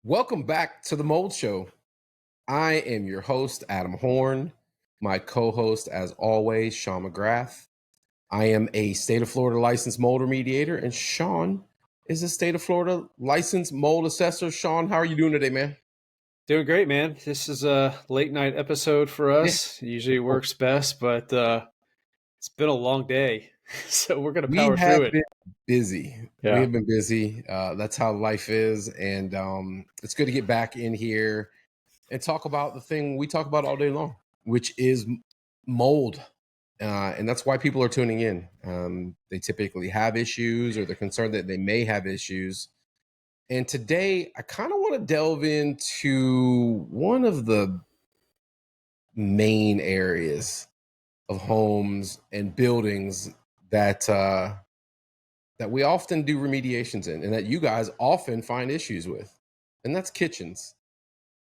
Welcome back to the Mold Show. I am your host, Adam Horn. My co-host, as always, Sean McGrath. I am a state of Florida licensed mold remediator, and Sean is a state of Florida licensed mold assessor. Sean, how are you doing today, man? Doing great, man. This is a late night episode for us. It usually works best, but it's been a long day. So we're going to power through it. Been busy. Yeah. We have been busy. That's how life is. And it's good to get back in here and talk about the thing we talk about all day long, which is mold. And that's why people are tuning in. They typically have issues, or they're concerned that they may have issues. And today, I kind of want to delve into one of the main areas of homes and buildings that we often do remediations in, and that you guys often find issues with, and that's kitchens.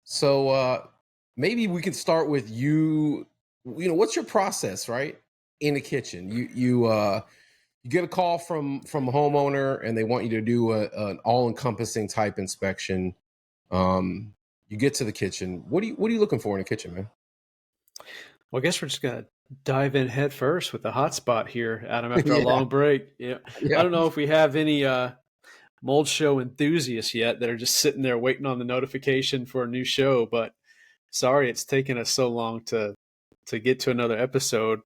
So maybe we could start with you. You know, what's your process, right, in the kitchen? You get a call from a homeowner, and they want you to do an all-encompassing type inspection. You get to the kitchen. What are you looking for in a kitchen, man? Well, I guess we're just gonna dive in head first with the hot spot here, Adam. After a long break, yeah. I don't know if we have any mold show enthusiasts yet that are just sitting there waiting on the notification for a new show. But sorry, it's taken us so long to get to another episode.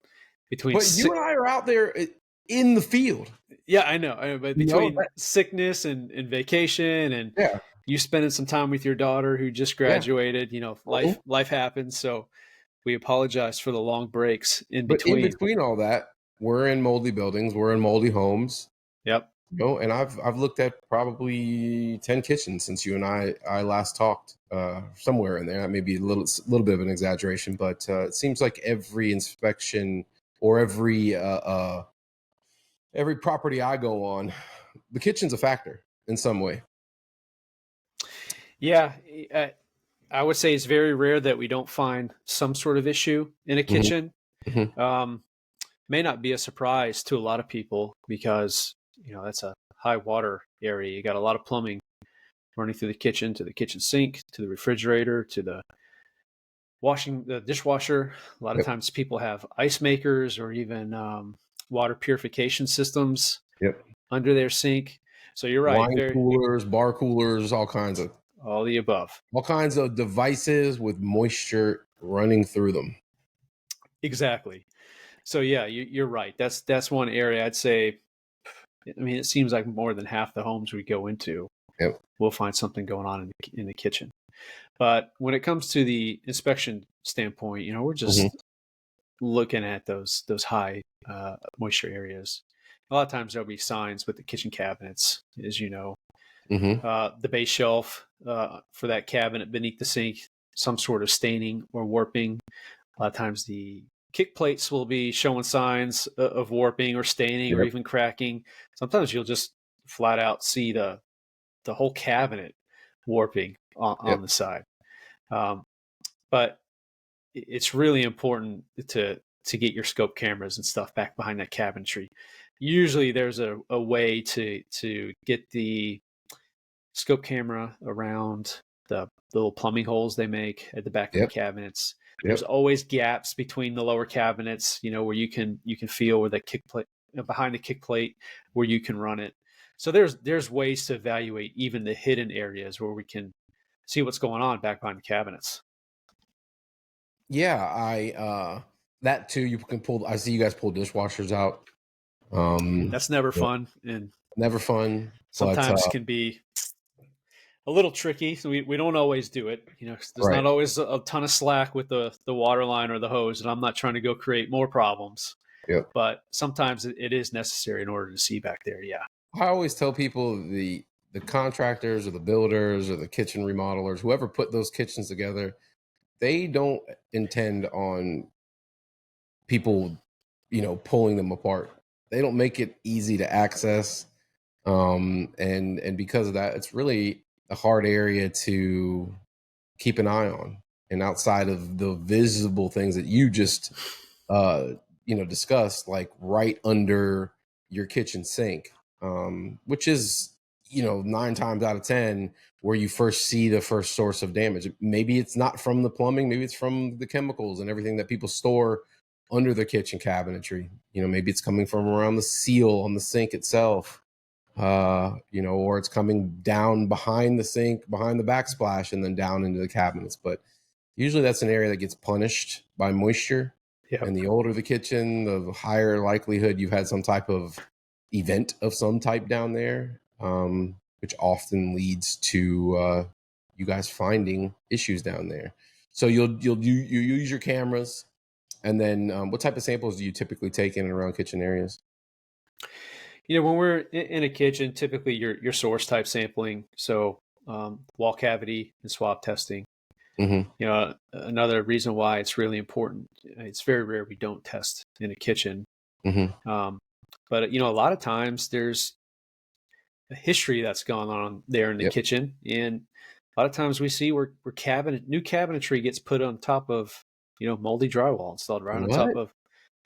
But you and I are out there in the field. Yeah, I know. But between sickness and vacation, and you spending some time with your daughter who just graduated, life happens. So we apologize for the long breaks in between. But in between all that, we're in moldy buildings. We're in moldy homes. Yep. And I've looked at probably 10 kitchens since you and I last talked. Somewhere in there, that may be a little bit of an exaggeration, but it seems like every inspection or every property I go on, the kitchen's a factor in some way. Yeah, I would say it's very rare that we don't find some sort of issue in a kitchen. Mm-hmm. May not be a surprise to a lot of people because, that's a high water area. You got a lot of plumbing running through the kitchen, to the kitchen sink, to the refrigerator, to the dishwasher. A lot of times people have ice makers or even water purification systems under their sink. So you're right. Wine coolers, bar coolers, all kinds of. All the above. All kinds of devices with moisture running through them. Exactly. So yeah, you're right. That's one area I'd say. I mean, it seems like more than half the homes we go into, we'll find something going on in the kitchen. But when it comes to the inspection standpoint, we're just looking at those high moisture areas. A lot of times there'll be signs with the kitchen cabinets, as you know. The base shelf for that cabinet beneath the sink, some sort of staining or warping. A lot of times the kick plates will be showing signs of warping or staining or even cracking. Sometimes you'll just flat out see the whole cabinet warping on the side. But it's really important to get your scope cameras and stuff back behind that cabinetry. Usually there's a way to get the scope camera around the little plumbing holes they make at the back of the cabinets. There's always gaps between the lower cabinets, where you can feel where the kick plate, behind the kick plate, where you can run it. So there's ways to evaluate even the hidden areas where we can see what's going on back behind the cabinets. Yeah, that too. You can pull. I see you guys pull dishwashers out. That's never fun, and never fun. Sometimes can be a little tricky. So we don't always do it. There's not always a ton of slack with the water line or the hose, and I'm not trying to go create more problems. But sometimes it is necessary in order to see back there. Yeah. I always tell people the contractors or the builders or the kitchen remodelers, whoever put those kitchens together, they don't intend on people, pulling them apart. They don't make it easy to access. And because of that, it's really a hard area to keep an eye on. And outside of the visible things that you just discussed, like right under your kitchen sink, which is 9 times out of 10 where you first see the first source of damage. Maybe it's not from the plumbing, maybe it's from the chemicals and everything that people store under the kitchen cabinetry. Maybe it's coming from around the seal on the sink itself, or it's coming down behind the sink, behind the backsplash, and then down into the cabinets. But usually that's an area that gets punished by moisture. Yep. And the older the kitchen, the higher likelihood you've had some type of event of some type down there, which often leads to you guys finding issues down there. So you use your cameras, and then what type of samples do you typically take in and around kitchen areas? When we're in a kitchen, typically your source type sampling, so wall cavity and swab testing. Mm-hmm. Another reason why it's really important, it's very rare we don't test in a kitchen. Mm-hmm. But a lot of times there's a history that's gone on there in the kitchen, and a lot of times we see where new cabinetry gets put on top of moldy drywall installed right on top of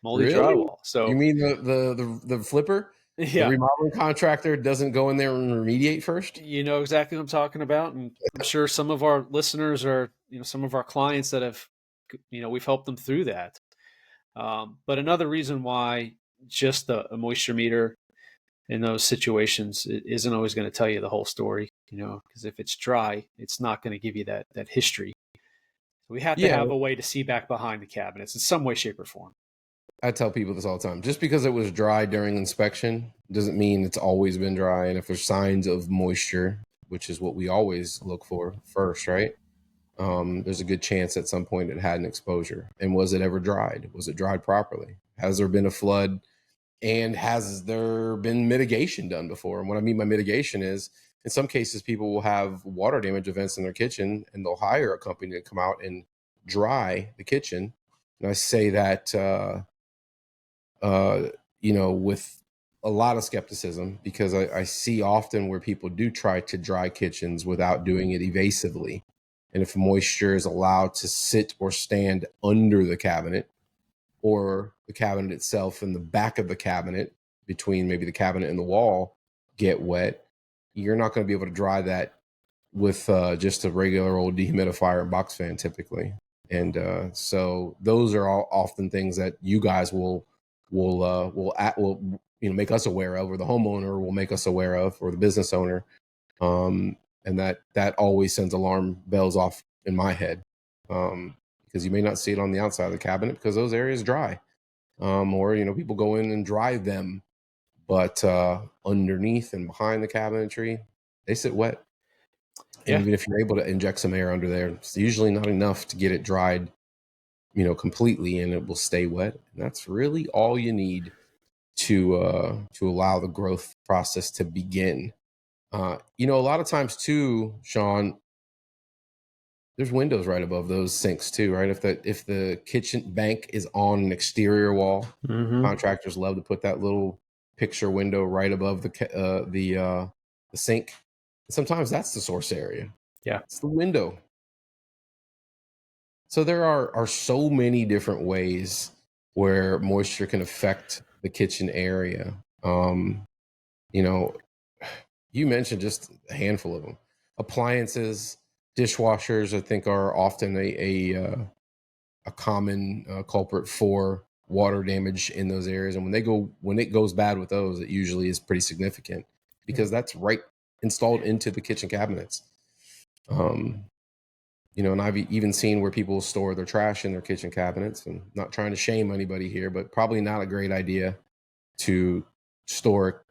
moldy drywall. So you mean the flipper? Yeah. The remodeling contractor doesn't go in there and remediate first? You know exactly what I'm talking about. And I'm sure some of our listeners are, some of our clients that have, we've helped them through that. But another reason why just a moisture meter in those situations isn't always going to tell you the whole story, because if it's dry, it's not going to give you that history. So we have to have a way to see back behind the cabinets in some way, shape, or form. I tell people this all the time. Just because it was dry during inspection doesn't mean it's always been dry. And if there's signs of moisture, which is what we always look for first, right? There's a good chance at some point it had an exposure. And was it ever dried? Was it dried properly? Has there been a flood? And has there been mitigation done before? And what I mean by mitigation is, in some cases, people will have water damage events in their kitchen, and they'll hire a company to come out and dry the kitchen. And I say that with a lot of skepticism, because I see often where people do try to dry kitchens without doing it evasively. And if moisture is allowed to sit or stand under the cabinet, or the cabinet itself and the back of the cabinet between maybe the cabinet and the wall get wet, you're not going to be able to dry that with just a regular old dehumidifier and box fan typically. And so those are all often things that you guys will make us aware of, or the homeowner will make us aware of, or the business owner, and that always sends alarm bells off in my head, because you may not see it on the outside of the cabinet because those areas dry, or people go in and dry them, but underneath and behind the cabinetry they sit wet. And even if you're able to inject some air under there, it's usually not enough to get it dried completely, and it will stay wet. And that's really all you need to allow the growth process to begin. A lot of times too, Sean, there's windows right above those sinks too, right? If the kitchen bank is on an exterior wall, mm-hmm. Contractors love to put that little picture window right above the sink. And sometimes that's the source area. Yeah, it's the window. So there are so many different ways where moisture can affect the kitchen area. You mentioned just a handful of them. Appliances, dishwashers, I think, are often a common culprit for water damage in those areas. And when it goes bad with those, it usually is pretty significant, because that's right installed into the kitchen cabinets. And I've even seen where people store their trash in their kitchen cabinets, and not trying to shame anybody here, but probably not a great idea to store,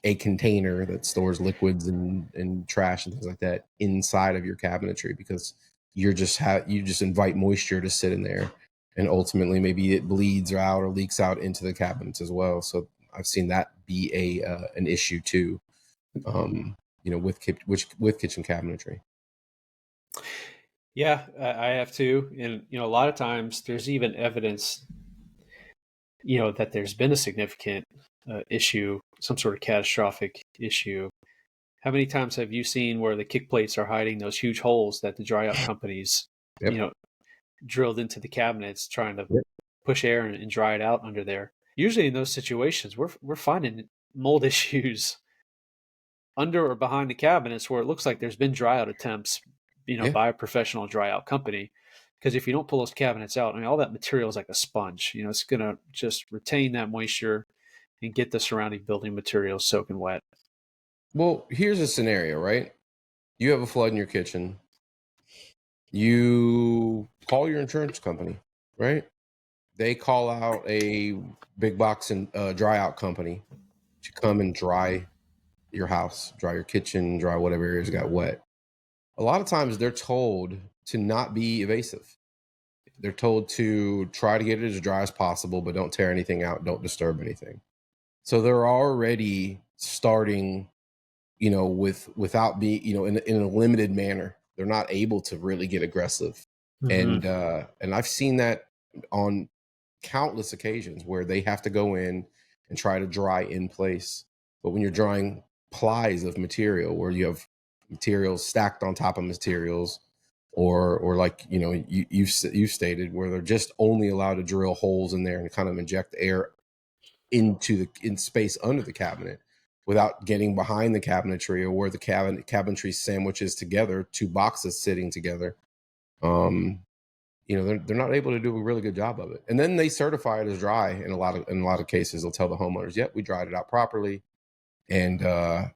a container that stores liquids and trash and things like that inside of your cabinetry, because you just invite moisture to sit in there, and ultimately maybe it bleeds out or leaks out into the cabinets as well. So I've seen that be an issue too, with kitchen cabinetry. Yeah, I have too. And, a lot of times there's even evidence, that there's been a significant issue, some sort of catastrophic issue. How many times have you seen where the kick plates are hiding those huge holes that the dry out companies, Yep. drilled into the cabinets trying to Yep. push air and dry it out under there? Usually in those situations, we're finding mold issues under or behind the cabinets where it looks like there's been dry out attempts, Yeah. by a professional dry out company. Because if you don't pull those cabinets out, I mean, all that material is like a sponge. It's going to just retain that moisture and get the surrounding building materials soaking wet. Well, here's a scenario, right? You have a flood in your kitchen. You call your insurance company, right? They call out a big box and dry out company to come and dry your house, dry your kitchen, dry whatever areas got wet. A lot of times they're told to not be evasive. They're told to try to get it as dry as possible, but don't tear anything out, don't disturb anything. So they're already starting, without being, in a limited manner. They're not able to really get aggressive. Mm-hmm. And I've seen that on countless occasions where they have to go in and try to dry in place. But when you're drying plies of material, where you have materials stacked on top of materials, or like you stated, where they're just only allowed to drill holes in there and kind of inject air in space under the cabinet without getting behind the cabinetry, or where the cabinetry sandwiches together, two boxes sitting together. They're not able to do a really good job of it. And then they certify it as dry in a lot of cases. They'll tell the homeowners, "Yep, we dried it out properly," and the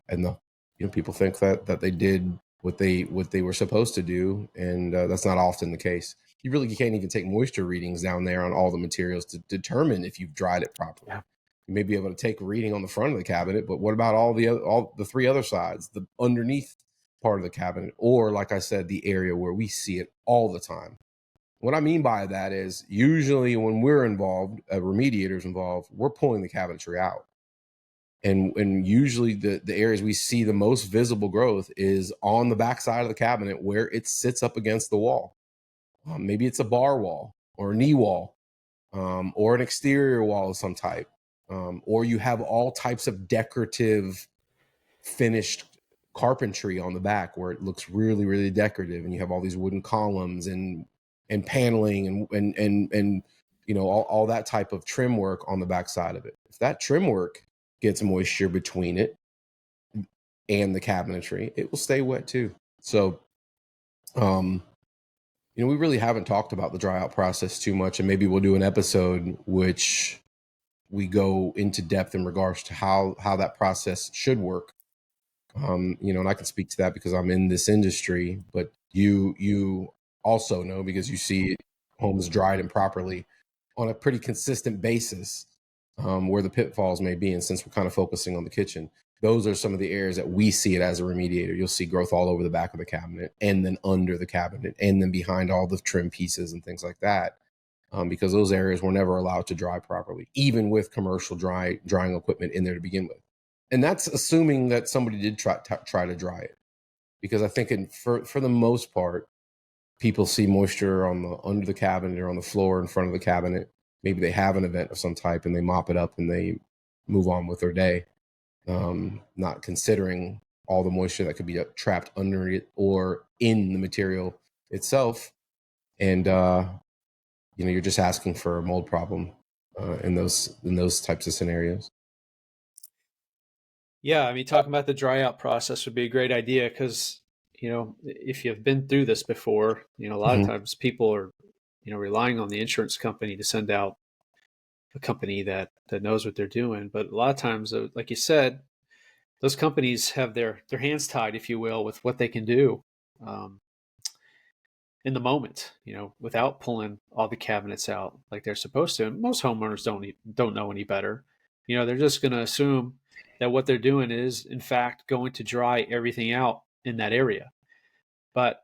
people think that they did what they were supposed to do, and that's not often the case. You really can't even take moisture readings down there on all the materials to determine if you've dried it properly. Yeah. You may be able to take a reading on the front of the cabinet, but what about all the three other sides, the underneath part of the cabinet, or like I said, the area where we see it all the time? What I mean by that is usually when we're involved, remediators involved, we're pulling the cabinetry out. And usually the areas we see the most visible growth is on the back side of the cabinet where it sits up against the wall. Maybe it's a bar wall or a knee wall, or an exterior wall of some type. Or you have all types of decorative finished carpentry on the back where it looks really, really decorative, and you have all these wooden columns and paneling and all that type of trim work on the back side of it. If that trim work gets moisture between it and the cabinetry, it will stay wet too. So we really haven't talked about the dry out process too much, and maybe we'll do an episode which we go into depth in regards to how that process should work. And I can speak to that because I'm in this industry, but you also know, because you see homes dried improperly on a pretty consistent basis, where the pitfalls may be. And since we're kind of focusing on the kitchen, those are some of the areas that we see it as a remediator. You'll see growth all over the back of the cabinet, and then under the cabinet, and then behind all the trim pieces and things like that. Because those areas were never allowed to dry properly, even with commercial drying equipment in there to begin with. And that's assuming that somebody did try to dry it, because I think for the most part, people see moisture under the cabinet or on the floor in front of the cabinet. Maybe they have an event of some type and they mop it up and they move on with their day, not considering all the moisture that could be trapped under it or in the material itself. And you're just asking for a mold problem in those types of scenarios. Yeah, I mean, talking about the dry out process would be a great idea because, if you've been through this before, a lot of times people are, relying on the insurance company to send out a company that knows what they're doing. But a lot of times, like you said, those companies have their hands tied, if you will, with what they can do in the moment, without pulling all the cabinets out like they're supposed to. And most homeowners don't know any better. They're just going to assume that what they're doing is, in fact, going to dry everything out in that area. But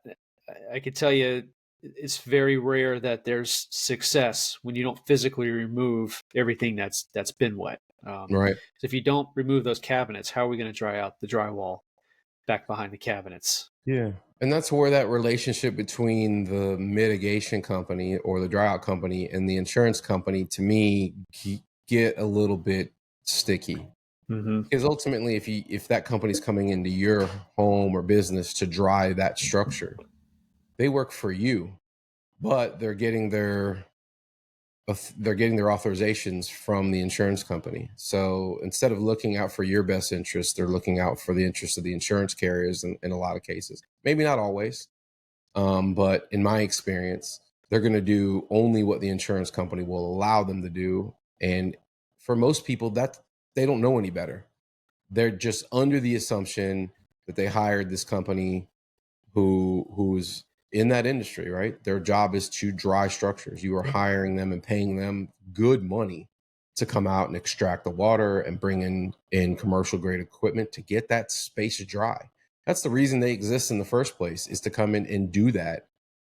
I could tell you, it's very rare that there's success when you don't physically remove everything that's been wet. Right. So if you don't remove those cabinets, how are we going to dry out the drywall back behind the cabinets? Yeah. And that's where that relationship between the mitigation company or the dry out company and the insurance company, to me, get a little bit sticky. Mm-hmm. Because ultimately, if that company's coming into your home or business to dry that structure, they work for you, but they're getting their authorizations from the insurance company. So instead of looking out for your best interest, they're looking out for the interest of the insurance carriers in a lot of cases. Maybe not always, but in my experience, they're going to do only what the insurance company will allow them to do. And for most people, that they don't know any better. They're just under the assumption that they hired this company who's in that industry, right? Their job is to dry structures. You are hiring them and paying them good money to come out and extract the water and bring in commercial grade equipment to get that space dry. That's the reason they exist in the first place, is to come in and do that.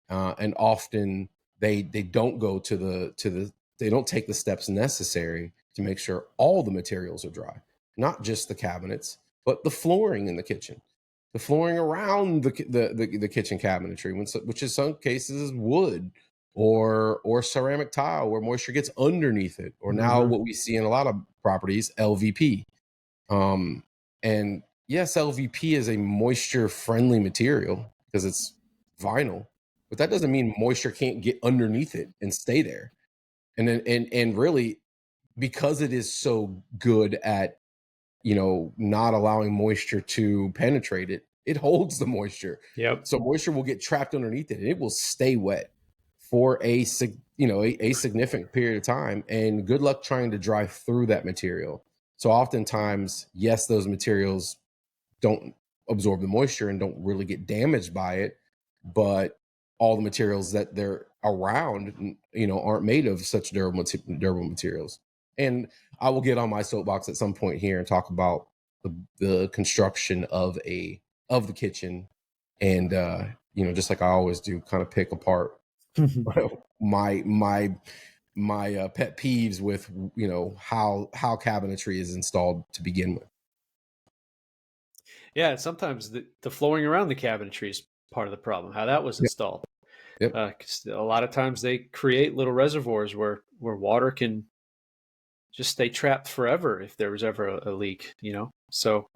And often they don't go to the they don't take the steps necessary to make sure all the materials are dry, not just the cabinets, but the flooring in the kitchen, the flooring around the kitchen cabinetry, which in some cases is wood or ceramic tile where moisture gets underneath it, or now what we see in a lot of properties, LVP. And yes, LVP is a moisture friendly material because it's vinyl, but that doesn't mean moisture can't get underneath it and stay there. And then and really, because it is so good at not allowing moisture to penetrate it, it holds the moisture. Yep. So moisture will get trapped underneath it and it will stay wet for a significant period of time. And good luck trying to dry through that material. So oftentimes, yes, those materials don't absorb the moisture and don't really get damaged by it, but all the materials that they're around, aren't made of such durable materials. And I will get on my soapbox at some point here and talk about the construction of the kitchen, and just like I always do, kind of pick apart my pet peeves with how cabinetry is installed to begin with. Yeah, and sometimes the flooring around the cabinetry is part of the problem, how that was installed. Yep. 'Cause a lot of times they create little reservoirs where water can just stay trapped forever if there was ever a leak, So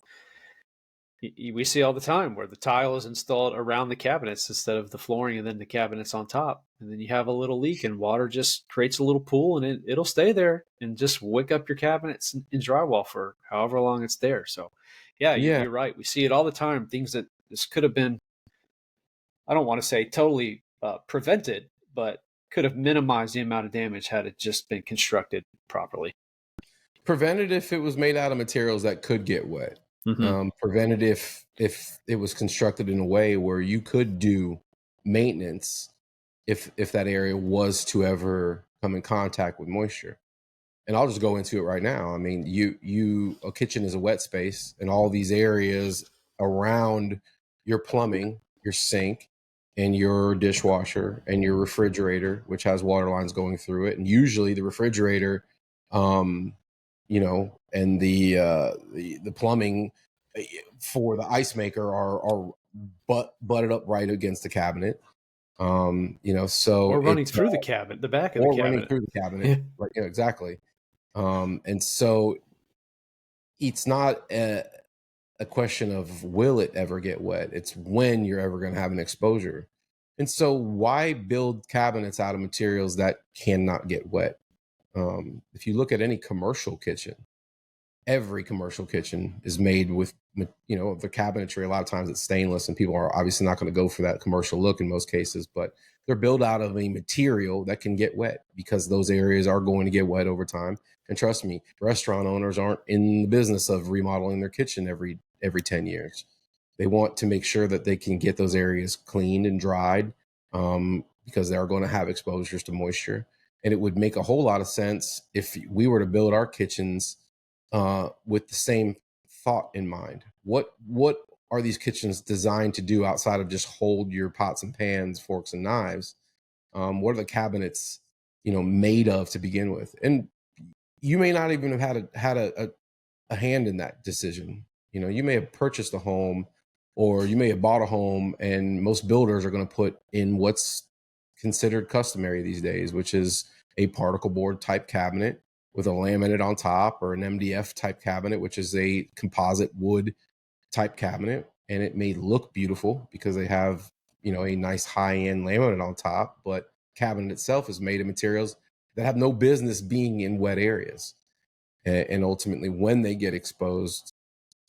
we see all the time where the tile is installed around the cabinets instead of the flooring and then the cabinets on top. And then you have a little leak and water just creates a little pool, and it'll stay there and just wick up your cabinets and drywall for however long it's there. So yeah, you're right. We see it all the time. Things that this could have been, I don't want to say totally prevented, but could have minimized the amount of damage had it just been constructed properly. Prevented if it was made out of materials that could get wet. Prevented if it was constructed in a way where you could do maintenance if that area was to ever come in contact with moisture. And I'll just go into it right now. I mean, a kitchen is a wet space, and all these areas around your plumbing, your sink, and your dishwasher and your refrigerator, which has water lines going through it, and usually the refrigerator, and the plumbing for the ice maker are butted up right against the cabinet. So or running through the cabinet, the back of the cabinet, or running through the cabinet, right? Exactly. And so it's not a question of will it ever get wet. It's when you're ever going to have an exposure. And so why build cabinets out of materials that cannot get wet? If you look at any commercial kitchen, every commercial kitchen is made with, the cabinetry. A lot of times it's stainless, and people are obviously not going to go for that commercial look in most cases, but they're built out of a material that can get wet because those areas are going to get wet over time. And trust me, restaurant owners aren't in the business of remodeling their kitchen every 10 years. They want to make sure that they can get those areas cleaned and dried, because they are going to have exposures to moisture. And it would make a whole lot of sense if we were to build our kitchens with the same thought in mind. What are these kitchens designed to do outside of just hold your pots and pans, forks and knives? What are the cabinets, made of to begin with? And you may not even have had a hand in that decision. You may have purchased a home, or you may have bought a home, and most builders are going to put in what's considered customary these days, which is a particle board type cabinet with a laminate on top, or an MDF type cabinet, which is a composite wood type cabinet, and it may look beautiful because they have, a nice high-end laminate on top, but cabinet itself is made of materials that have no business being in wet areas. And ultimately, when they get exposed,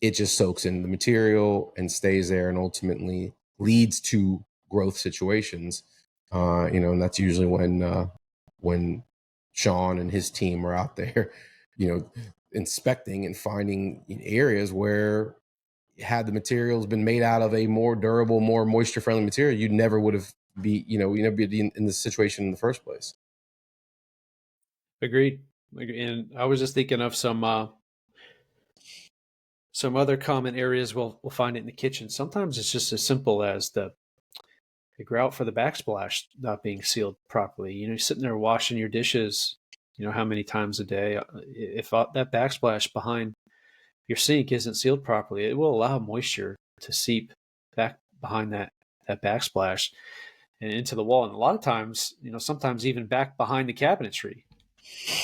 it just soaks into the material and stays there, and ultimately leads to growth situations. And that's usually when Sean and his team are out there, inspecting and finding areas where, had the materials been made out of a more durable, more moisture friendly material, you never would have you never be in this situation in the first place. Agreed. And I was just thinking of some other common areas we'll find it in the kitchen. Sometimes it's just as simple as the grout for the backsplash not being sealed properly. You're sitting there washing your dishes, how many times a day. If that backsplash behind your sink isn't sealed properly, it will allow moisture to seep back behind that backsplash and into the wall. And a lot of times, sometimes even back behind the cabinetry.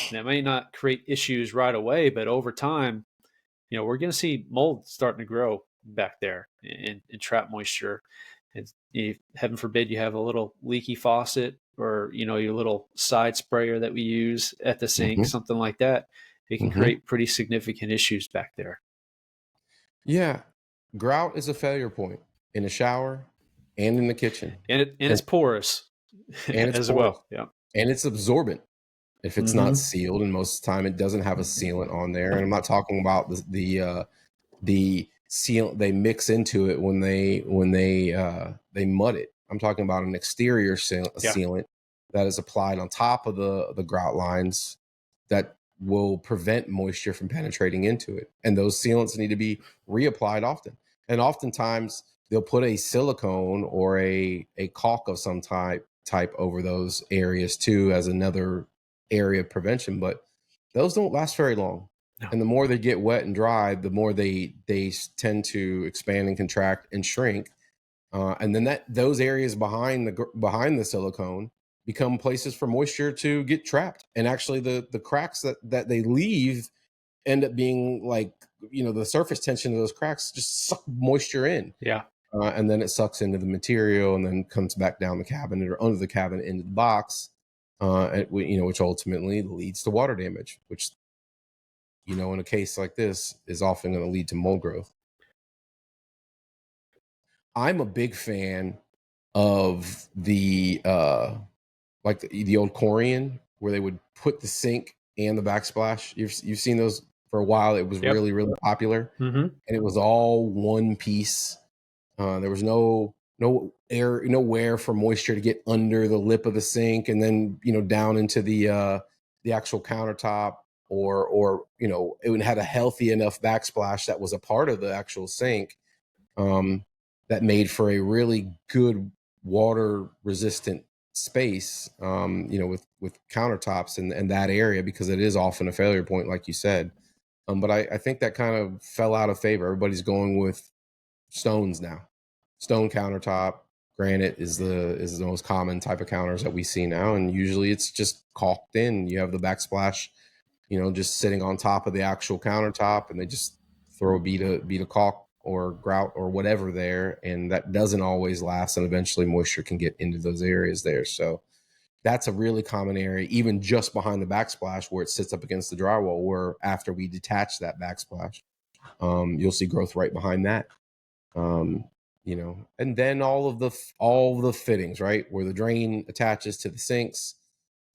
And that may not create issues right away, but over time, we're going to see mold starting to grow back there and trap moisture. And heaven forbid you have a little leaky faucet, or, your little side sprayer that we use at the sink, something like that. It can create pretty significant issues back there. Yeah. Grout is a failure point in the shower and in the kitchen. And it's porous and it's as porous. well. Yeah. And it's absorbent if it's not sealed, and most of the time it doesn't have a sealant on there. And I'm not talking about the seal they mix into it when they mud it. I'm talking about an exterior sealant that is applied on top of the grout lines that will prevent moisture from penetrating into it. And those sealants need to be reapplied often. And oftentimes they'll put a silicone or a caulk of some type over those areas too, as another area of prevention, but those don't last very long. No. And the more they get wet and dry, the more they tend to expand and contract and shrink. And then those areas behind the silicone become places for moisture to get trapped. And actually the cracks that they leave end up being like, the surface tension of those cracks just suck moisture in. Yeah. And then it sucks into the material and then comes back down the cabinet or under the cabinet into the box, which ultimately leads to water damage, which, in a case like this is often going to lead to mold growth. I'm a big fan of the the old Corian, where they would put the sink and the backsplash. You've seen those for a while. It was really, really popular, and it was all one piece. There was no air, nowhere for moisture to get under the lip of the sink and then, down into the actual countertop, or it had a healthy enough backsplash that was a part of the actual sink, that made for a really good water resistant space, with countertops and that area, because it is often a failure point, like you said. But I think that kind of fell out of favor. Everybody's going with stones now. Stone countertop, granite is the most common type of counters that we see now, and usually it's just caulked in. You have the backsplash, just sitting on top of the actual countertop, and they just throw a bead of caulk or grout or whatever there, and that doesn't always last, and eventually moisture can get into those areas there. So that's a really common area, even just behind the backsplash where it sits up against the drywall, where after we detach that backsplash, you'll see growth right behind that. And then all of the fittings, right, where the drain attaches to the sinks,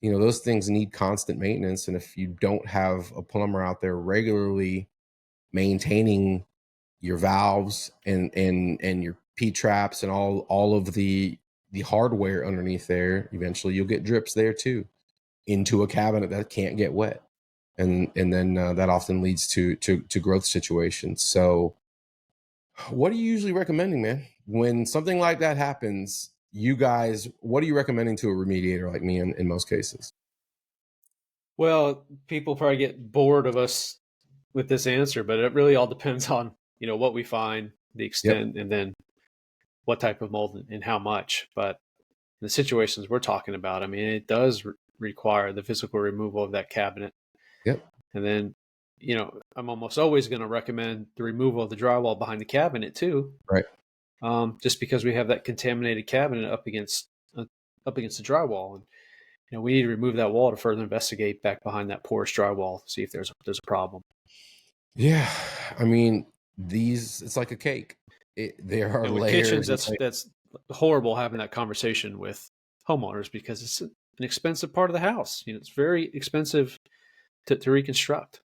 those things need constant maintenance. And if you don't have a plumber out there regularly maintaining your valves and your P-traps and all of the hardware underneath there, eventually you'll get drips there too, into a cabinet that can't get wet. And then that often leads to growth situations. So what are you usually recommending, man? When something like that happens, you guys, what are you recommending to a remediator like me in most cases? Well, people probably get bored of us with this answer, but it really all depends on, what we find, the extent, and then what type of mold and how much. But in the situations we're talking about, I mean, it does require the physical removal of that cabinet. Yep. And then, I'm almost always going to recommend the removal of the drywall behind the cabinet too. Right. Just because we have that contaminated cabinet up against the drywall, and we need to remove that wall to further investigate back behind that porous drywall, see if there's a problem. Yeah, I mean, it's like a cake. There are And with layers. kitchens, that's horrible having that conversation with homeowners because it's an expensive part of the house. It's very expensive to reconstruct.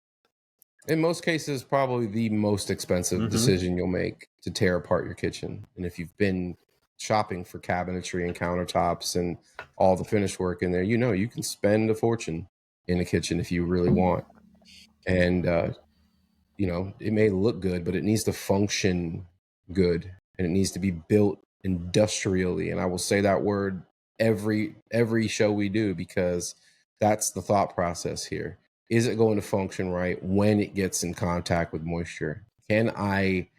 In most cases, probably the most expensive decision you'll make to tear apart your kitchen. And if you've been shopping for cabinetry and countertops and all the finish work in there, you can spend a fortune in a kitchen if you really want. And it may look good, but it needs to function good, and it needs to be built industrially. And I will say that word every show we do, because that's the thought process here. Is it going to function right when it gets in contact with moisture? Can I,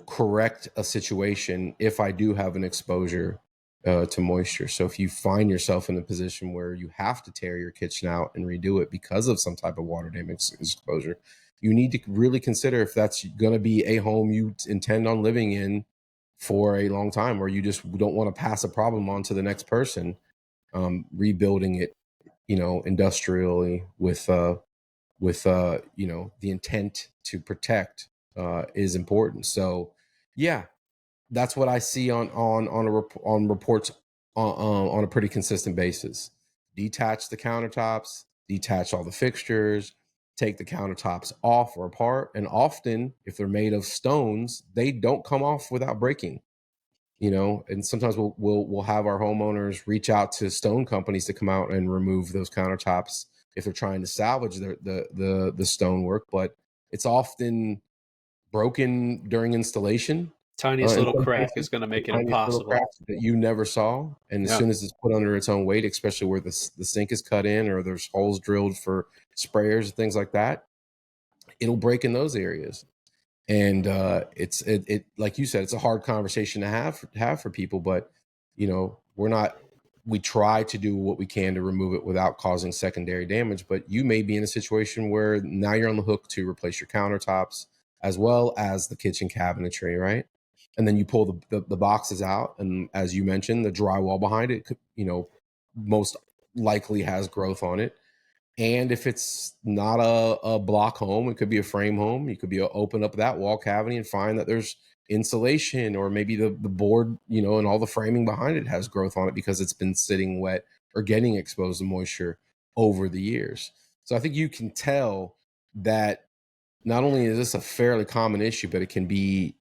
correct a situation if I do have an exposure to moisture? So if you find yourself in a position where you have to tear your kitchen out and redo it because of some type of water damage exposure, you need to really consider if that's going to be a home you intend on living in for a long time, or you just don't want to pass a problem on to the next person. Rebuilding it, industrially with the intent to protect is important. So yeah, that's what I see on reports on a pretty consistent basis. Detach the countertops, detach all the fixtures, take the countertops off or apart. And often, if they're made of stones, they don't come off without breaking. And sometimes we'll have our homeowners reach out to stone companies to come out and remove those countertops if they're trying to salvage the stonework, but it's often broken during installation. Tiniest little crack is going to make it impossible. That you never saw, and as soon as it's put under its own weight, especially where the sink is cut in or there's holes drilled for sprayers and things like that, it'll break in those areas. And it's like you said, it's a hard conversation to have for people, but we try to do what we can to remove it without causing secondary damage. But you may be in a situation where now you're on the hook to replace your countertops as well as the kitchen cabinetry, right? And then you pull the boxes out, and as you mentioned, the drywall behind it could, most likely has growth on it. And if it's not a block home, it could be a frame home. You could open up that wall cavity and find that there's insulation, or maybe the board, and all the framing behind it has growth on it because it's been sitting wet or getting exposed to moisture over the years. So I think you can tell that not only is this a fairly common issue, but it can be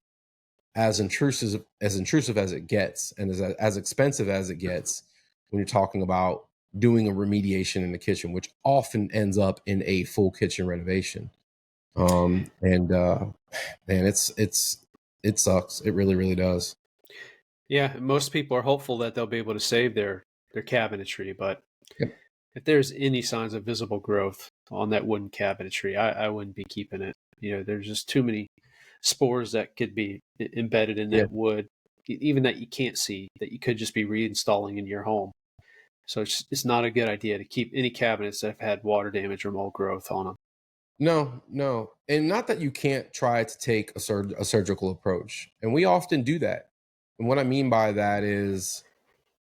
as intrusive as it gets, and as expensive as it gets when you're talking about doing a remediation in the kitchen, which often ends up in a full kitchen renovation. Man, it sucks. It really, really does. Yeah, most people are hopeful that they'll be able to save their cabinetry, but if there's any signs of visible growth on that wooden cabinetry, I wouldn't be keeping it. There's just too many spores that could be embedded in that wood, even that you can't see, that you could just be reinstalling in your home. So it's not a good idea to keep any cabinets that have had water damage or mold growth on them. No. And not that you can't try to take a surgical approach. And we often do that. And what I mean by that is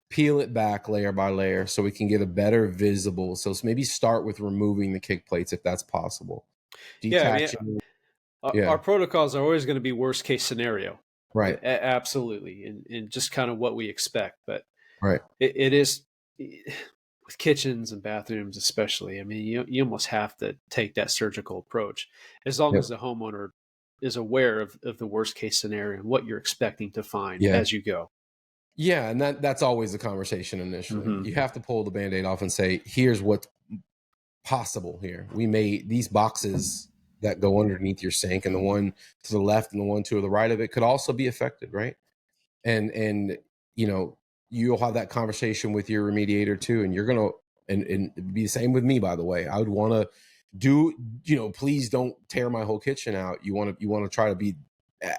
peel it back layer by layer so we can get a better visible. So maybe start with removing the kick plates if that's possible. Detaching. Our protocols are always going to be worst case scenario. Right. Absolutely. And just kind of what we expect. But right. It is with kitchens and bathrooms, especially. I mean, you almost have to take that surgical approach as long as the homeowner is aware of the worst case scenario and what you're expecting to find as you go. Yeah. And that's always the conversation initially. Mm-hmm. You have to pull the Band-Aid off and say, here's what's possible here. We made these boxes that go underneath your sink, and the one to the left and the one to the right of it could also be affected, right? And you'll have that conversation with your remediator too, and you're gonna and be the same with me, by the way. I would want to do, please don't tear my whole kitchen out. You want to try to be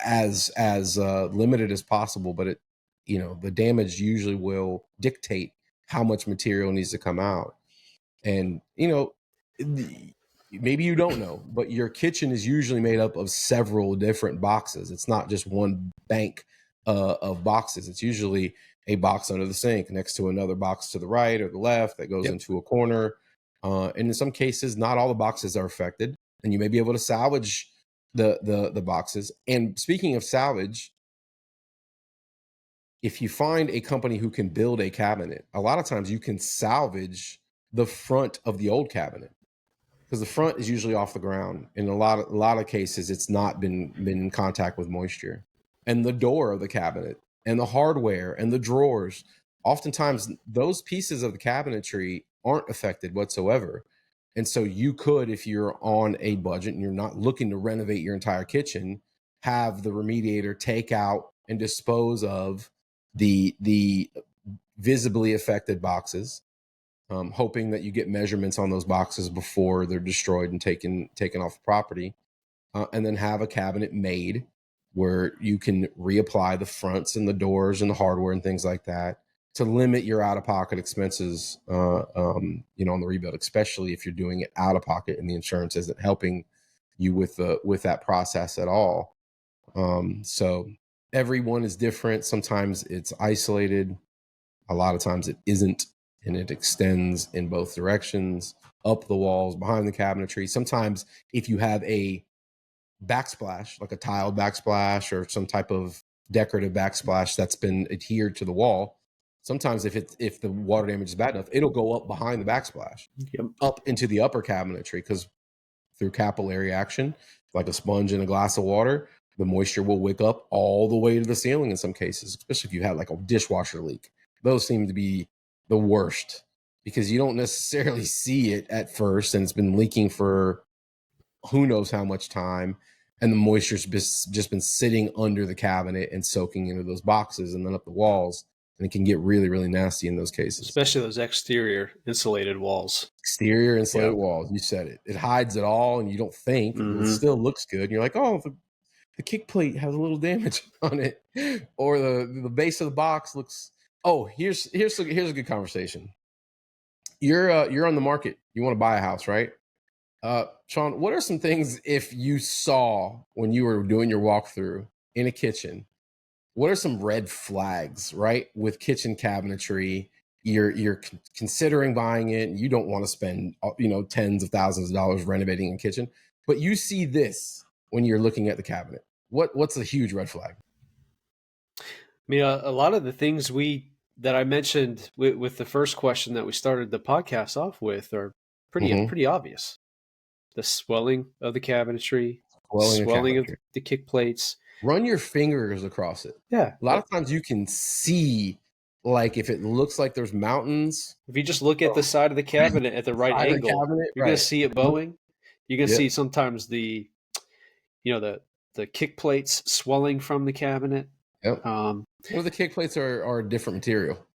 as limited as possible, but it, the damage usually will dictate how much material needs to come out. And maybe you don't know, but your kitchen is usually made up of several different boxes. It's not just one bank of boxes. It's usually a box under the sink next to another box to the right or the left that goes into a corner. And in some cases, not all the boxes are affected, and you may be able to salvage the boxes. And speaking of salvage, if you find a company who can build a cabinet, a lot of times you can salvage the front of the old cabinet, because the front is usually off the ground. In a lot of cases, it's not been in contact with moisture. And the door of the cabinet and the hardware and the drawers, oftentimes those pieces of the cabinetry aren't affected whatsoever. And so you could, if you're on a budget and you're not looking to renovate your entire kitchen, have the remediator take out and dispose of the visibly affected boxes, hoping that you get measurements on those boxes before they're destroyed and taken off the property, and then have a cabinet made where you can reapply the fronts and the doors and the hardware and things like that to limit your out-of-pocket expenses, on the rebuild, especially if you're doing it out of pocket and the insurance isn't helping you with that process at all. So everyone is different. Sometimes it's isolated. A lot of times it isn't, and it extends in both directions, up the walls, behind the cabinetry. Sometimes if you have a backsplash, like a tiled backsplash or some type of decorative backsplash that's been adhered to the wall, sometimes if the water damage is bad enough, it'll go up behind the backsplash, up into the upper cabinetry, because through capillary action, like a sponge in a glass of water, the moisture will wick up all the way to the ceiling in some cases, especially if you have like a dishwasher leak. Those seem to be the worst because you don't necessarily see it at first, and it's been leaking for who knows how much time, and the moisture's just been sitting under the cabinet and soaking into those boxes and then up the walls, and it can get really, really nasty in those cases. Especially those exterior insulated walls. Exterior insulated walls, you said it. It hides it all, and you don't think it still looks good. And you're like, oh, the kick plate has a little damage on it, or the base of the box looks. Oh, here's a good conversation. You're on the market. You want to buy a house, right? Sean, what are some things, if you saw when you were doing your walkthrough in a kitchen, what are some red flags, right? With kitchen cabinetry, you're considering buying it, and you don't want to spend, tens of thousands of dollars renovating a kitchen, but you see this when you're looking at the cabinet. What's a huge red flag? I mean, a lot of the things that I mentioned with the first question that we started the podcast off with are pretty obvious. The swelling of the cabinetry, swelling of the kick plates. Run your fingers across it. Yeah. A lot of times you can see, like, if it looks like there's mountains. If you just look at the side of the cabinet at the right angle, you're going to see it bowing. You can see sometimes the kick plates swelling from the cabinet. Yep. Well, the kick plates are a different material.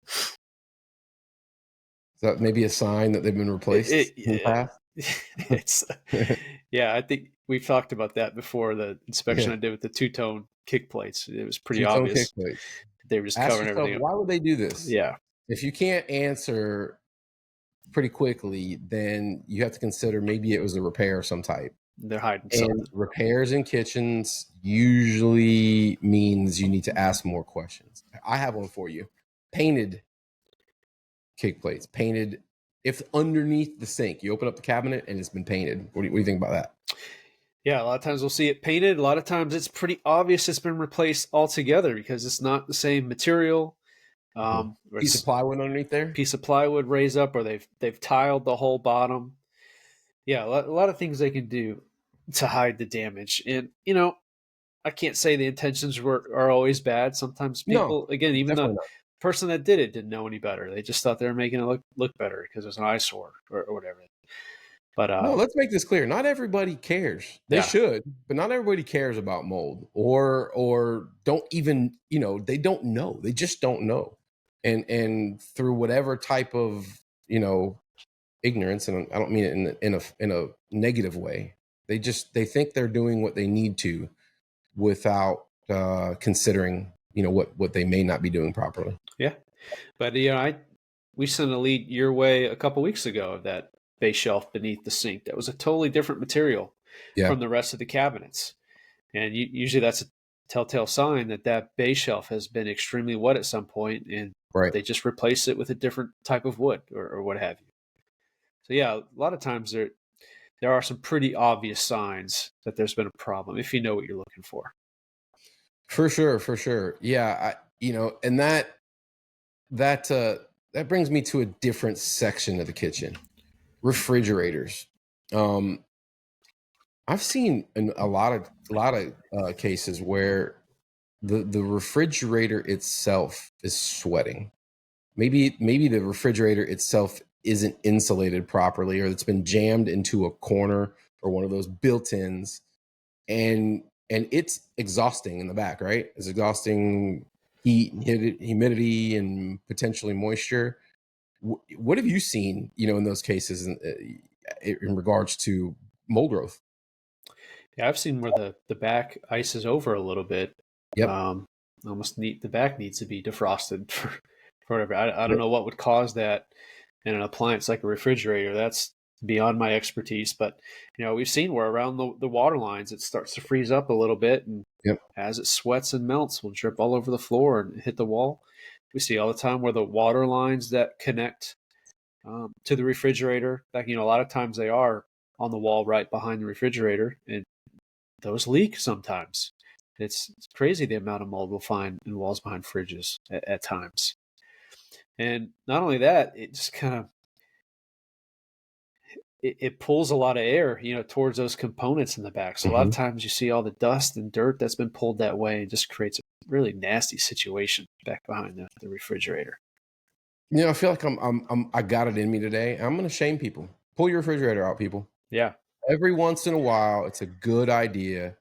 Is that maybe a sign that they've been replaced in the past? I think we've talked about that before. The inspection I did with the two-tone kick plates, it was pretty obvious. They were just covering everything up. Why would they do this? Yeah. If you can't answer pretty quickly, then you have to consider maybe it was a repair of some type. They're hiding something. Repairs in kitchens usually means you need to ask more questions. I have one for you. Painted kick plates. Painted. If underneath the sink, you open up the cabinet and it's been painted. What do you think about that? Yeah, a lot of times we'll see it painted. A lot of times it's pretty obvious it's been replaced altogether because it's not the same material. Piece of plywood underneath there? Piece of plywood raised up, or they've tiled the whole bottom. Yeah, a lot of things they can do to hide the damage. And, I can't say the intentions are always bad. Sometimes people, again, even the person that did it didn't know any better. They just thought they were making it look better because it was an eyesore or whatever. But no, let's make this clear. Not everybody cares. They should, but not everybody cares about mold or don't even, they don't know. They just don't know. And through whatever type of, ignorance, and I don't mean it in a negative way. They think they're doing what they need to without considering, what they may not be doing properly. Yeah. But, we sent a lead your way a couple weeks ago that base shelf beneath the sink that was a totally different material from the rest of the cabinets. And usually that's a telltale sign that that base shelf has been extremely wet at some point, and they just replace it with a different type of wood or what have you. So yeah, a lot of times there are some pretty obvious signs that there's been a problem if you know what you're looking for. For sure. Yeah, and that brings me to a different section of the kitchen. Refrigerators. I've seen a lot of cases where the refrigerator itself is sweating. Maybe the refrigerator itself isn't insulated properly, or it's been jammed into a corner or one of those built-ins, and it's exhausting in the back, right? It's exhausting heat, humidity, and potentially moisture. What have you seen, in those cases in regards to mold growth? Yeah, I've seen where the back ices over a little bit. Yep. The back needs to be defrosted for whatever. I don't know what would cause that in an appliance like a refrigerator. That's beyond my expertise. But we've seen where around the water lines it starts to freeze up a little bit, and as it sweats and melts, will drip all over the floor and hit the wall. We see all the time where the water lines that connect to the refrigerator, like a lot of times they are on the wall right behind the refrigerator, and those leak sometimes. It's crazy the amount of mold we'll find in walls behind fridges at times. And not only that, it just kind of it pulls a lot of air, towards those components in the back. So a lot of times you see all the dust and dirt that's been pulled that way, and just creates a really nasty situation back behind the refrigerator. I feel like I got it in me today. I'm going to shame people. Pull your refrigerator out, people. Yeah. Every once in a while, it's a good idea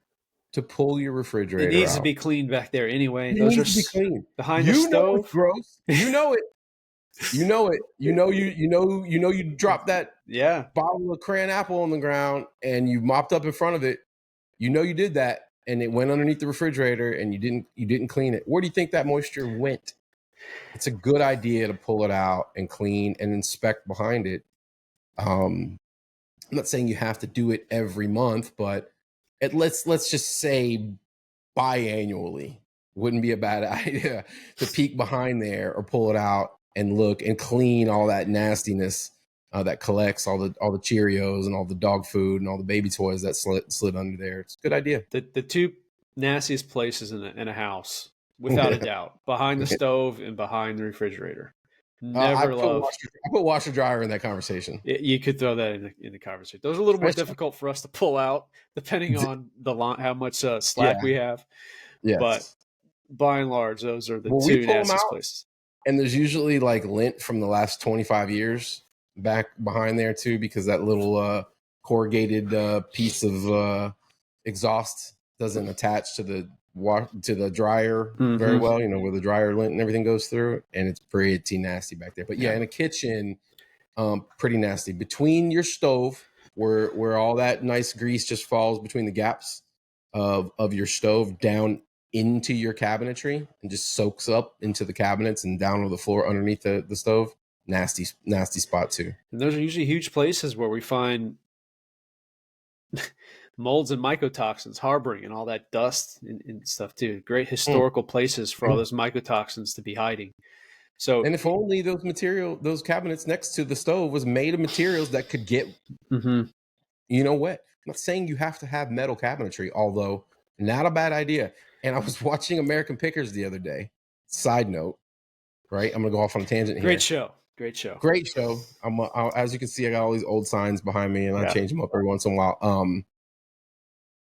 to pull your refrigerator out. It needs to be cleaned back there anyway. Those needs to be clean. Behind the stove. It's gross. You know it. You know it. You dropped that bottle of crayon apple on the ground and you mopped up in front of it. You did that, and it went underneath the refrigerator, and you didn't clean it. Where do you think that moisture went? It's a good idea to pull it out and clean and inspect behind it. I'm not saying you have to do it every month, but let's just say biannually wouldn't be a bad idea to peek behind there or pull it out and look and clean all that nastiness that collects all the Cheerios and all the dog food and all the baby toys that slid under there. It's a good idea. The two nastiest places in a house, without a doubt, behind the stove and behind the refrigerator. I put washer dryer in that conversation. You could throw that in the conversation. Those are a little more difficult for us to pull out, depending on how much slack we have. Yes. But by and large, those are the two nastiest places. And there's usually like lint from the last 25 years back behind there too, because that little corrugated piece of exhaust doesn't attach to the dryer very well, where the dryer lint and everything goes through, and it's pretty nasty back there. But in a kitchen, pretty nasty. Between your stove, where all that nice grease just falls between the gaps of your stove down into your cabinetry and just soaks up into the cabinets and down on the floor underneath the stove. Nasty spot too. And those are usually huge places where we find molds and mycotoxins harboring and all that dust and stuff too. Great historical places for all those mycotoxins to be hiding. So, and if only those cabinets next to the stove was made of materials that could get, wet. I'm not saying you have to have metal cabinetry, although not a bad idea. And I was watching American Pickers the other day. Side note, right? I'm gonna go off on a tangent here. Great show. As you can see, I got all these old signs behind me, and I change them up every once in a while.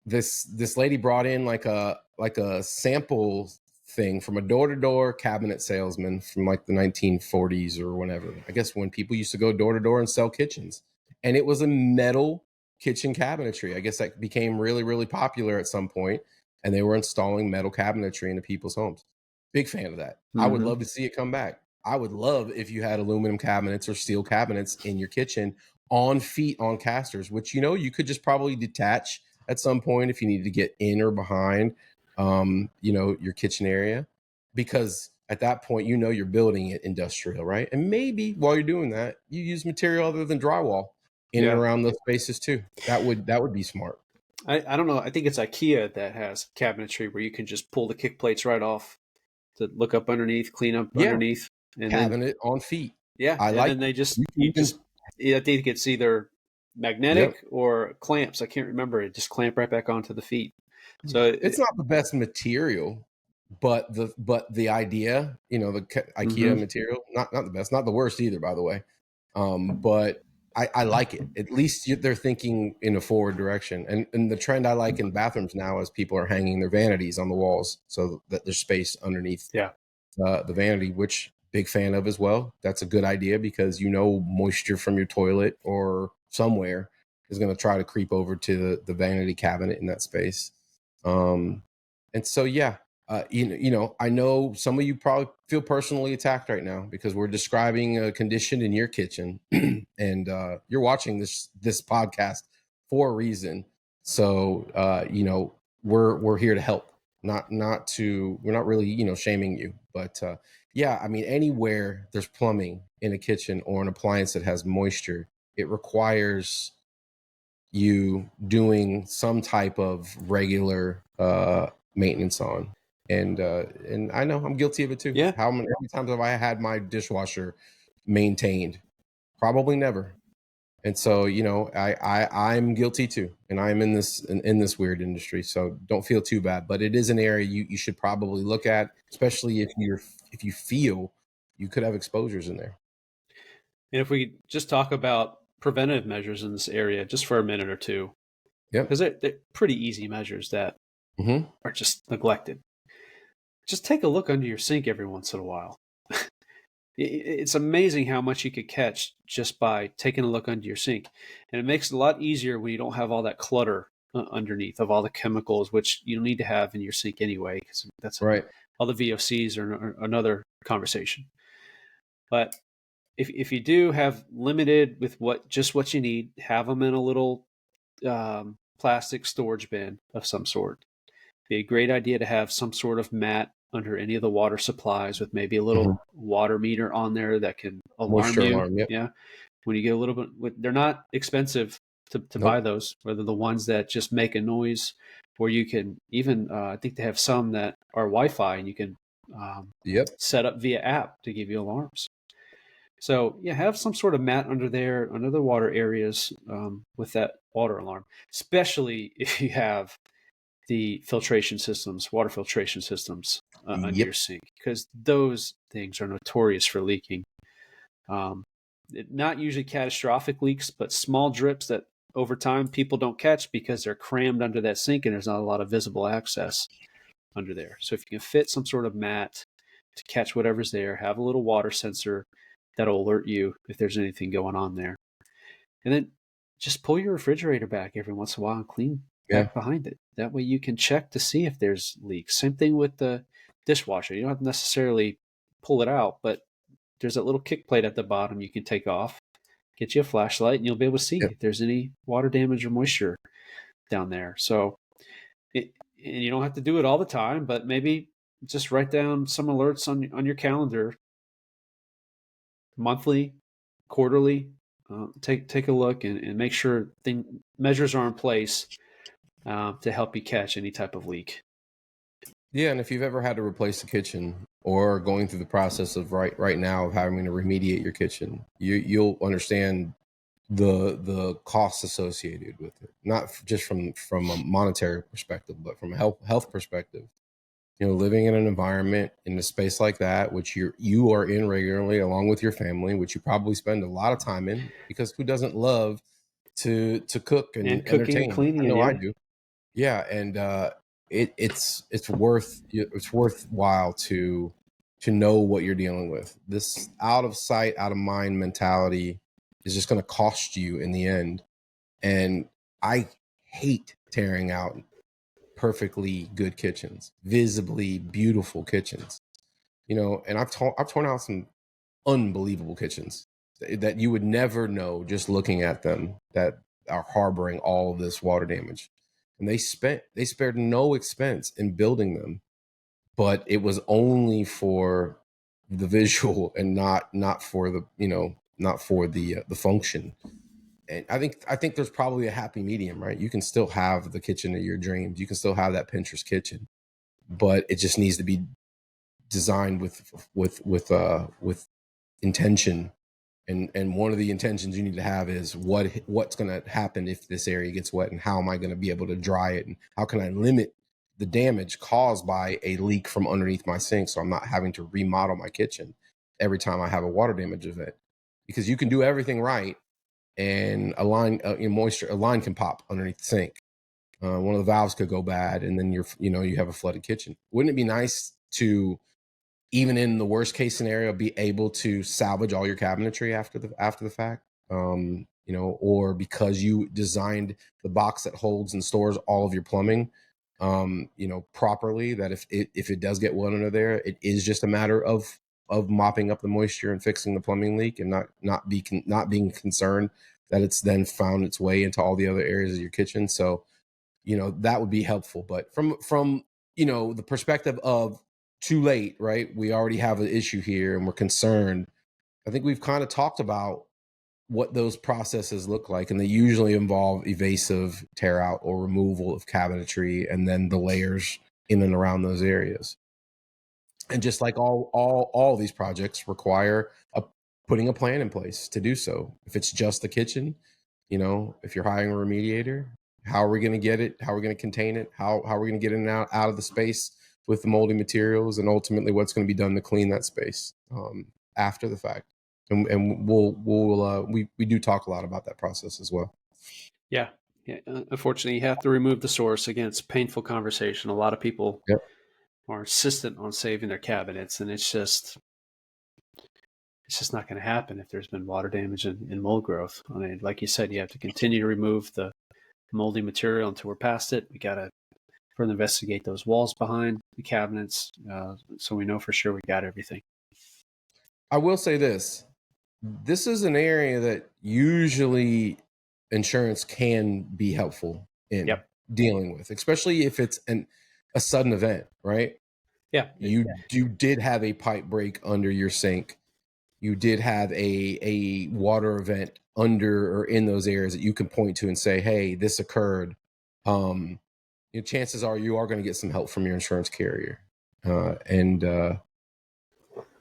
This lady brought in like a sample thing from a door-to-door cabinet salesman from like the 1940s or whenever. I guess when people used to go door-to-door and sell kitchens. And it was a metal kitchen cabinetry. I guess that became really, really popular at some point, and they were installing metal cabinetry into people's homes. Big fan of that. I would love to see it come back. I would love if you had aluminum cabinets or steel cabinets in your kitchen on feet on casters, which, you could just probably detach at some point if you needed to get in or behind, your kitchen area, because at that point, you're building it industrial, right? And maybe while you're doing that, you use material other than drywall. in and around those spaces too. That would be smart. I don't know. I think it's IKEA that has cabinetry where you can just pull the kick plates right off to look up underneath, clean up underneath, and cabinet on feet. Then they just I think it's either magnetic or clamps. I can't remember. It just clamp right back onto the feet. So it's not the best material, but the idea, the IKEA material, not the best, not the worst either, by the way. But I like it. At least they're thinking in a forward direction. And the trend I like in bathrooms now is people are hanging their vanities on the walls so that there's space underneath the vanity, which big fan of as well. That's a good idea because moisture from your toilet or somewhere is going to try to creep over to the vanity cabinet in that space. And so, I know some of you probably feel personally attacked right now because we're describing a condition in your kitchen and you're watching this podcast for a reason. So, we're here to help, we're not really, shaming you, but anywhere there's plumbing in a kitchen or an appliance that has moisture, it requires you doing some type of regular maintenance on. And I know I'm guilty of it too. Yeah. How many times have I had my dishwasher maintained? Probably never. And so, I'm guilty too, and I'm in this weird industry. So don't feel too bad, but it is an area you should probably look at, especially if you feel you could have exposures in there. And if we just talk about preventative measures in this area just for a minute or two, because they're pretty easy measures that are just neglected. Just take a look under your sink every once in a while. It's amazing how much you could catch just by taking a look under your sink. And it makes it a lot easier when you don't have all that clutter underneath of all the chemicals, which you need to have in your sink anyway, because that's right. All the VOCs are another conversation. But if you do have limited with what you need, have them in a little plastic storage bin of some sort. Be a great idea to have some sort of mat under any of the water supplies with maybe a little water meter on there that can alarm you. Yeah. When you get a little bit, they're not expensive to buy those, whether the ones that just make a noise, or you can even, I think they have some that are Wi-Fi and you can set up via app to give you alarms. So have some sort of mat under there, under the water areas with that water alarm, especially if you have the water filtration systems under your sink, because those things are notorious for leaking. Not usually catastrophic leaks, but small drips that over time people don't catch because they're crammed under that sink and there's not a lot of visible access under there. So if you can fit some sort of mat to catch whatever's there, have a little water sensor that'll alert you if there's anything going on there. And then just pull your refrigerator back every once in a while and clean back behind it. That way you can check to see if there's leaks. Same thing with the dishwasher. You don't have to necessarily pull it out, but there's that little kick plate at the bottom you can take off, get you a flashlight, and you'll be able to see if there's any water damage or moisture down there. So and you don't have to do it all the time, but maybe just write down some alerts on your calendar, monthly, quarterly. Take a look and make sure measures are in place to help you catch any type of leak. Yeah, and if you've ever had to replace the kitchen or going through the process of right now of having to remediate your kitchen, you'll understand the costs associated with it. Not just from a monetary perspective, but from a health perspective. Living in an environment in a space like that, which you are in regularly along with your family, which you probably spend a lot of time in, because who doesn't love to cook and entertain? And cleaning. I know I do. Yeah, and it's worthwhile to know what you're dealing with. This out of sight, out of mind mentality is just going to cost you in the end. And I hate tearing out perfectly good kitchens, visibly beautiful kitchens, and I've torn out some unbelievable kitchens that you would never know just looking at them that are harboring all of this water damage. And they spared no expense in building them, but it was only for the visual and not for the not for the function. and I think there's probably a happy medium, right? You can still have the kitchen of your dreams. You can still have that Pinterest kitchen, but it just needs to be designed with intention. And one of the intentions you need to have is what's going to happen if this area gets wet, and how am I going to be able to dry it, and how can I limit the damage caused by a leak from underneath my sink, so I'm not having to remodel my kitchen every time I have a water damage event. Because you can do everything right, and a line a line can pop underneath the sink. One of the valves could go bad, and then you have a flooded kitchen. Wouldn't it be nice to, even in the worst case scenario, be able to salvage all your cabinetry after the fact? Or because you designed the box that holds and stores all of your plumbing, properly, that if it does get wet under there, it is just a matter of mopping up the moisture and fixing the plumbing leak, and not being concerned that it's then found its way into all the other areas of your kitchen. So, that would be helpful. But from the perspective of too late, right? We already have an issue here and we're concerned. I think we've kind of talked about what those processes look like, and they usually involve evasive tear out or removal of cabinetry, and then the layers in and around those areas. And just like all these projects require putting a plan in place to do so. If it's just the kitchen, if you're hiring a remediator, how are we going to get it? How are we going to contain it? How are we going to get in and out of the space with the moldy materials, and ultimately what's going to be done to clean that space after the fact? And we do talk a lot about that process as well. Yeah. Unfortunately, you have to remove the source. Again, it's a painful conversation. A lot of people are insistent on saving their cabinets, and it's just not going to happen if there's been water damage and mold growth. I mean, like you said, you have to continue to remove the moldy material until we're past it. We got to further investigate those walls behind the cabinets, so we know for sure we got everything. I will say this is an area that usually insurance can be helpful in dealing with, especially if it's a sudden event, right? Yeah. You did have a pipe break under your sink. You did have a water event under or in those areas that you can point to and say, hey, this occurred. Chances are you are going to get some help from your insurance carrier.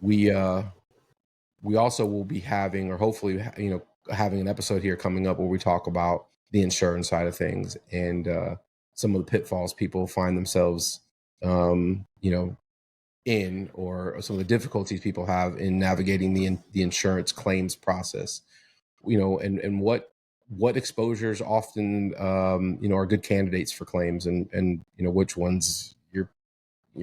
We also will be having, or hopefully, having an episode here coming up where we talk about the insurance side of things and some of the pitfalls people find themselves, in, or some of the difficulties people have in navigating the insurance claims process, and what exposures often, are good candidates for claims, and which ones you're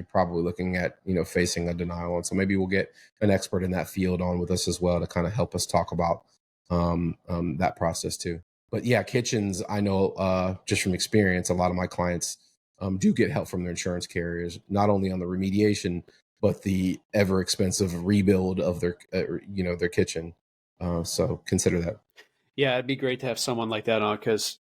probably looking at, facing a denial. And so maybe we'll get an expert in that field on with us as well to kind of help us talk about that process too. But yeah, kitchens, I know just from experience, a lot of my clients do get help from their insurance carriers, not only on the remediation, but the ever expensive rebuild of their kitchen. So consider that. Yeah, it'd be great to have someone like that on, because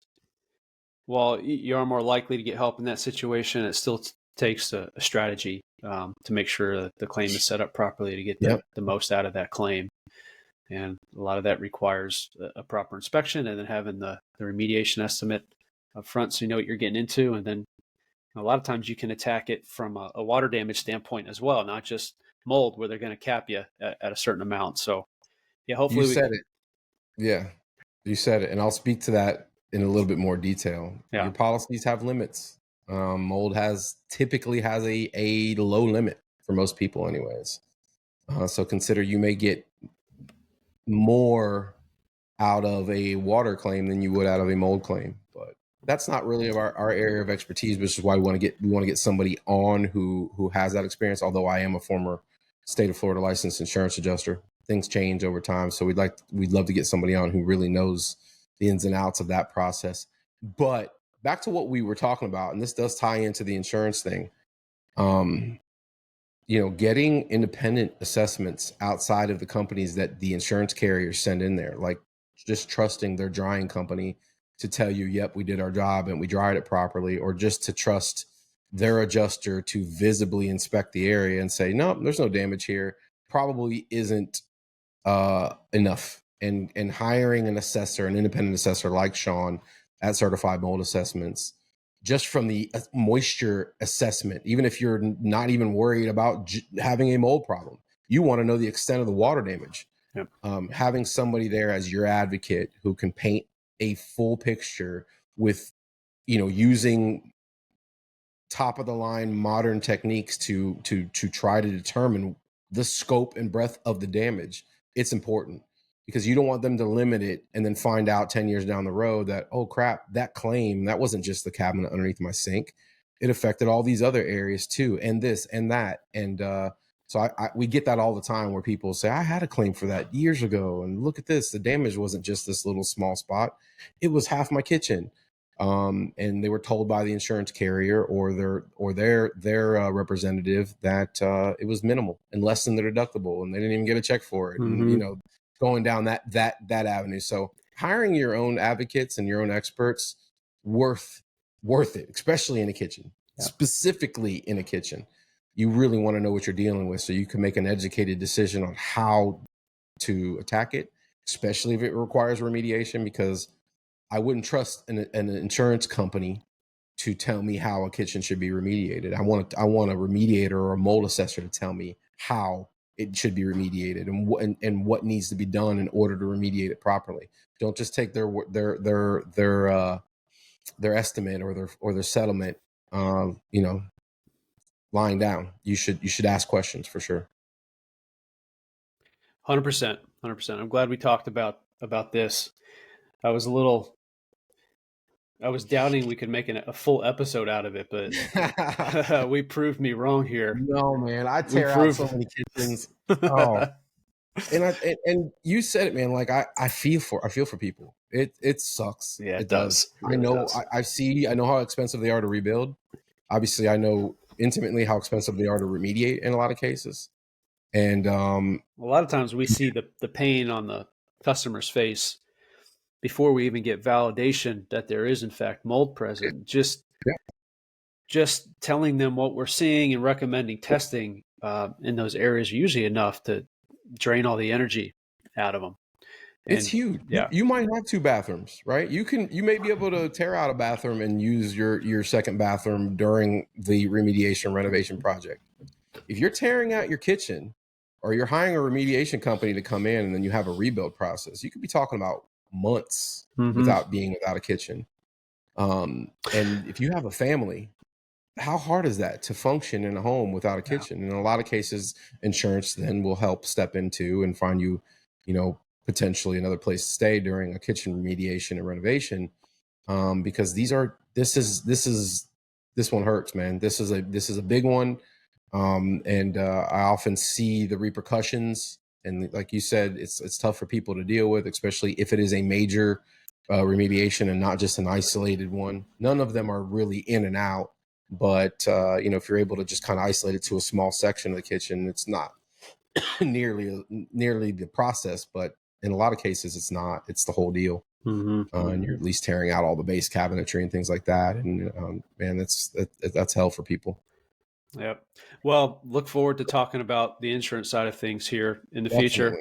while you are more likely to get help in that situation, it still takes a strategy to make sure that the claim is set up properly to get the most out of that claim. And a lot of that requires a proper inspection, and then having the remediation estimate up front so you know what you're getting into. And then a lot of times you can attack it from a water damage standpoint as well, not just mold, where they're going to cap you at a certain amount. So yeah, hopefully you said it. Yeah, you said it. And I'll speak to that in a little bit more detail. Yeah. Your policies have limits. Mold typically has a low limit for most people anyways. So consider you may get more out of a water claim than you would out of a mold claim, but that's not really our area of expertise, which is why we want to get somebody on who has that experience. Although I am a former state of Florida licensed insurance adjuster, things change over time. So we'd love to get somebody on who really knows the ins and outs of that process. But back to what we were talking about, and this does tie into the insurance thing. Getting independent assessments outside of the companies that the insurance carriers send in there, like just trusting their drying company to tell you, yep, we did our job and we dried it properly, or just to trust their adjuster to visibly inspect the area and say, no, there's no damage here, probably isn't enough and hiring an assessor, an independent assessor like Sean at Certified Mold Assessments, just from the moisture assessment, even if you're not even worried about having a mold problem, you want to know the extent of the water damage. Yep. Having somebody there as your advocate who can paint a full picture with, using top of the line modern techniques to try to determine the scope and breadth of the damage. It's important because you don't want them to limit it and then find out 10 years down the road that, oh crap, that claim, that wasn't just the cabinet underneath my sink. It affected all these other areas too, and this and that. And so we get that all the time where people say, I had a claim for that years ago, and look at this, the damage wasn't just this little small spot, it was half my kitchen. And they were told by the insurance carrier or their representative that it was minimal and less than the deductible, and they didn't even get a check for it. Mm-hmm. And going down that avenue. So hiring your own advocates and your own experts, worth it, especially in a kitchen, specifically in a kitchen. You really want to know what you're dealing with so you can make an educated decision on how to attack it, especially if it requires remediation, because I wouldn't trust an insurance company to tell me how a kitchen should be remediated. I want a remediator or a mold assessor to tell me how it should be remediated and what needs to be done in order to remediate it properly. Don't just take their estimate or their settlement, lying down. You should ask questions for sure. 100%. I'm glad we talked about this. I was doubting we could make a full episode out of it, but we proved me wrong here. No, man, I tear out so many kitchens. Oh, and you said it, man. Like I feel for people. It sucks. Yeah, it does. Really, I know. I know how expensive they are to rebuild. Obviously, I know intimately how expensive they are to remediate in a lot of cases. And a lot of times we see the pain on the customer's face before we even get validation that there is in fact mold present. Just telling them what we're seeing and recommending testing in those areas usually enough to drain all the energy out of them. And it's huge. Yeah, you might have 2 bathrooms, right? You may be able to tear out a bathroom and use your second bathroom during the remediation renovation project. If you're tearing out your kitchen, or you're hiring a remediation company to come in and then you have a rebuild process, you could be talking about months without a kitchen. And if you have a family, how hard is that to function in a home without a kitchen? In a lot of cases, insurance then will help step into and find you, potentially another place to stay during a kitchen remediation and renovation. Because this one hurts, man. This is a big one. And I often see the repercussions, and like you said, it's tough for people to deal with, especially if it is a major remediation and not just an isolated one. None of them are really in and out, but if you're able to just kind of isolate it to a small section of the kitchen, it's not nearly the process, but in a lot of cases it's not. It's the whole deal. And you're at least tearing out all the base cabinetry and things like that, and man, that's hell for people. Yep. Well, look forward to talking about the insurance side of things here in the future.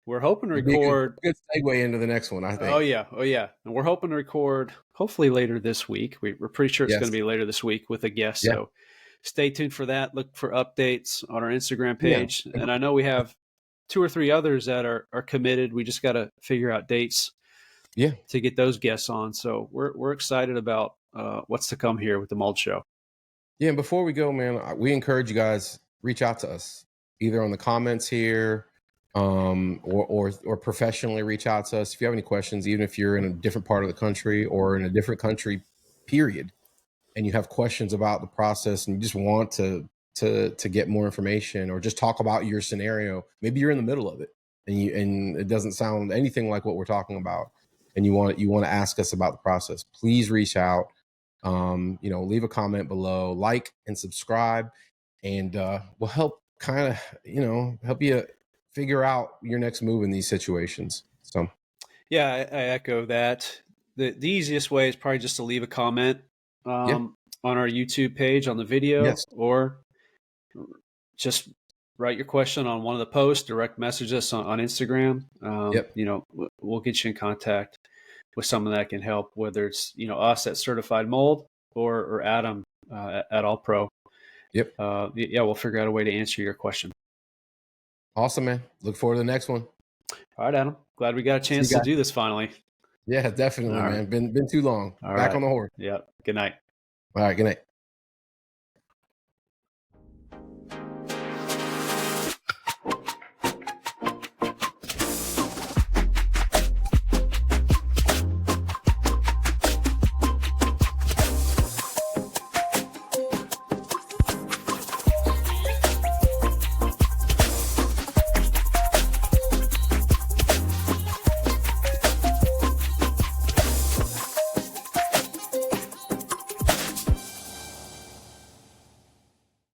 We're hoping to record good segue into the next one, I think. Oh yeah. And we're hoping to record hopefully later this week. We're pretty sure it's going to be later this week with a guest. So stay tuned for that. Look for updates on our Instagram page. And I know we have 2 or 3 others that are committed. We just got to figure out dates to get those guests on. So we're excited about what's to come here with the Mold Show. Yeah, and before we go, man, we encourage you guys, reach out to us either on the comments here, or professionally reach out to us if you have any questions, even if you're in a different part of the country or in a different country, period, and you have questions about the process and you just want to get more information or just talk about your scenario. Maybe you're in the middle of it and it doesn't sound anything like what we're talking about, and you want to ask us about the process. Please reach out. Leave a comment below, like and subscribe, and we'll help help you figure out your next move in these situations. So yeah, I echo that. The easiest way is probably just to leave a comment on our YouTube page on the video, or just write your question on one of the posts, direct message us on Instagram. Yep. We'll get you in contact with someone that can help, whether it's, us at Certified Mold or Adam at All Pro. Yep. We'll figure out a way to answer your question. Awesome, man. Look forward to the next one. All right, Adam. Glad we got a chance to do this finally. Yeah, definitely, man. Been too long. Back on the horse. Yeah. Good night. All right. Good night.